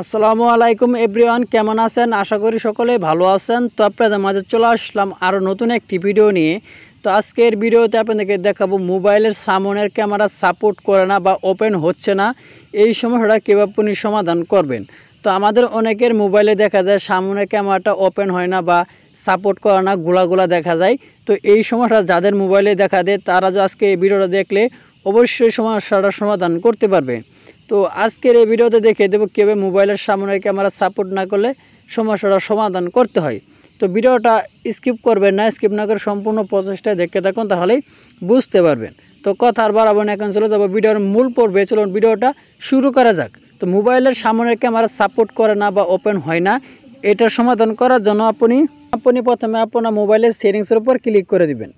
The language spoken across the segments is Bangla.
আসসালামু আলাইকুম এভরিওয়ান, কেমন আছেন? আশা করি সকলে ভালো আছেন। তো আপনাদের মাঝে চলে আসলাম আরও নতুন একটি ভিডিও নিয়ে। তো আজকের ভিডিওতে আপনাদেরকে দেখাবো মোবাইলের সামনের ক্যামেরা সাপোর্ট করে না বা ওপেন হচ্ছে না, এই সমস্যাটা কীভাবে আপনি সমাধান করবেন। তো আমাদের অনেকের মোবাইলে দেখা যায় সামনের ক্যামেরাটা ওপেন হয় না বা সাপোর্ট করে না, গোলা দেখা যায়। তো এই সমস্যা যাদের মোবাইলে দেখা দেয় তারা যে আজকে এই ভিডিওটা দেখলে অবশ্যই সমস্যাটার সমাধান করতে পারবে। তো আজকের এই ভিডিওতে দেখিয়ে দেবো কীভাবে মোবাইলের সামনের ক্যামেরা সাপোর্ট না করলে সমস্যাটার সমাধান করতে হয়। তো ভিডিওটা স্কিপ করবেন না, স্কিপ না করে সম্পূর্ণ প্রসেসটা দেখতে থাকুন, তাহলেই বুঝতে পারবেন। তো কথা আর বাড়াবো না, এখন চলে যাবো ভিডিওর মূল পর্বে। চলুন ভিডিওটা শুরু করা যাক। তো মোবাইলের সামনের ক্যামেরা সাপোর্ট করে না বা ওপেন হয় না, এটার সমাধান করার জন্য আপনি প্রথমে আপনার মোবাইলের সেটিংসের উপর ক্লিক করে দিবেন।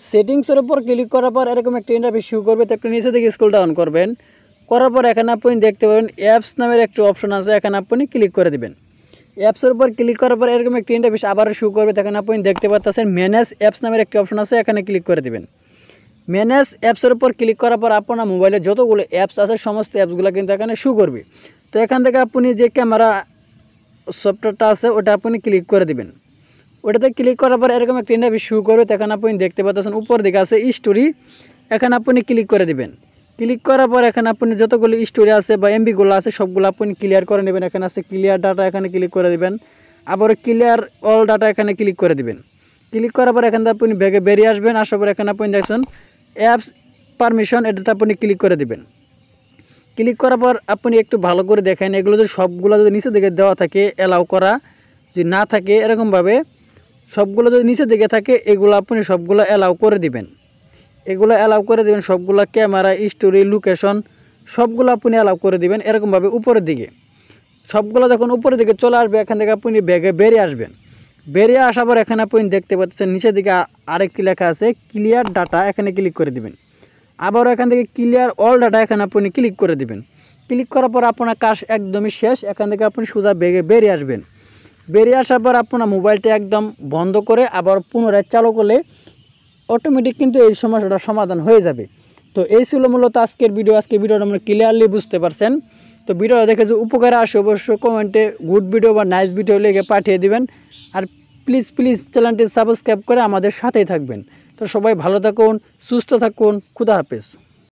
সেটিংসের উপর ক্লিক করার পর এরকম একটা ইন্টারফেস শুরু করবে। তো একটু নিচে দিকে স্ক্রল ডাউন করবেন, করার পর এখানে আপনি দেখতে পাবেন অ্যাপস নামের একটি অপশন আছে, এখানে আপনি ক্লিক করে দিবেন। অ্যাপসের উপর ক্লিক করার পর এরকম একটি ইন্টারফেস আবারও শুরু করবে। এখানে আপনি দেখতে পাচ্ছেন ম্যানেজ অ্যাপস নামের একটি অপশন আছে, এখানে ক্লিক করে দিবেন। ম্যানেজ অ্যাপসের উপর ক্লিক করার পর আপনার মোবাইলে যতগুলো অ্যাপস আছে সমস্ত অ্যাপসগুলো কিন্তু এখানে শুরু করবে। তো এখান থেকে আপনি যে ক্যামেরা সফটওয়্যারটা আছে ওটা আপনি ক্লিক করে দিবেন। ওটাতে ক্লিক করার পর এরকম একটা ইন্টারফেস শুরু করবে। এখানে আপনি দেখতে পাচ্ছেন উপর দিকে আছে স্টোরি, এখানে আপনি ক্লিক করে দিবেন। ক্লিক করার পর এখানে আপনি যতগুলো স্টোরি আছে বা এমবিগুলো আছে সবগুলো আপনি ক্লিয়ার করে নেবেন। এখানে আছে ক্লিয়ার ডাটা, এখানে ক্লিক করে দিবেন। আবার ক্লিয়ার অল ডাটা, এখানে ক্লিক করে দিবেন। ক্লিক করার পর এখান থেকে আপনি ব্যাগে বেরিয়ে আসবেন। আসার পর এখানে আপনি দেখছেন অ্যাপস পারমিশন, এটাতে আপনি ক্লিক করে দিবেন। ক্লিক করার পর আপনি একটু ভালো করে দেখেন, এগুলো যদি সবগুলো যদি নিচে দিকে দেওয়া থাকে, অ্যালাউ করা যদি না থাকে, এরকমভাবে সবগুলো যদি নিচে দিকে থাকে এগুলো আপনি সবগুলো অ্যালাউ করে দিবেন। এগুলো অ্যালাউ করে দিবেন সবগুলো, ক্যামেরা, স্টোরি, লোকেশন সবগুলো আপনি অ্যালাউ করে দিবেন। এরকমভাবে উপরের দিকে সবগুলো যখন উপরের দিকে চলে আসবে, এখান থেকে আপনি ব্যাগে বেরিয়ে আসবেন। বেরিয়ে আসার পর এখানে আপনি দেখতে পাচ্ছেন নিচের দিকে আরেকটি লেখা আছে ক্লিয়ার ডাটা, এখানে ক্লিক করে দিবেন। আবারও এখান থেকে ক্লিয়ার অল ডাটা, এখানে আপনি ক্লিক করে দিবেন। ক্লিক করার পর আপনার কাজ একদমই শেষ। এখান থেকে আপনি সোজা ব্যাগে বেরিয়ে আসবেন। বেরিয়ে আসার পর আপনার মোবাইলটা একদম বন্ধ করে আবার পুনরায় চালু করলে অটোমেটিক কিন্তু এই সমস্যাটার সমাধান হয়ে যাবে। তো এই ছিল মূলত আজকের ভিডিও। আজকের ভিডিওটা আমরা ক্লিয়ারলি বুঝতে পারছেন। তো ভিডিওটা দেখে যে উপকারে আসে অবশ্যই কমেন্টে গুড ভিডিও বা নাইস ভিডিও লিখে পাঠিয়ে দিবেন। আর প্লিজ চ্যানেলটি সাবস্ক্রাইব করে আমাদের সাথেই থাকবেন। তো সবাই ভালো থাকুন, সুস্থ থাকুন, খুদা হাফেজ।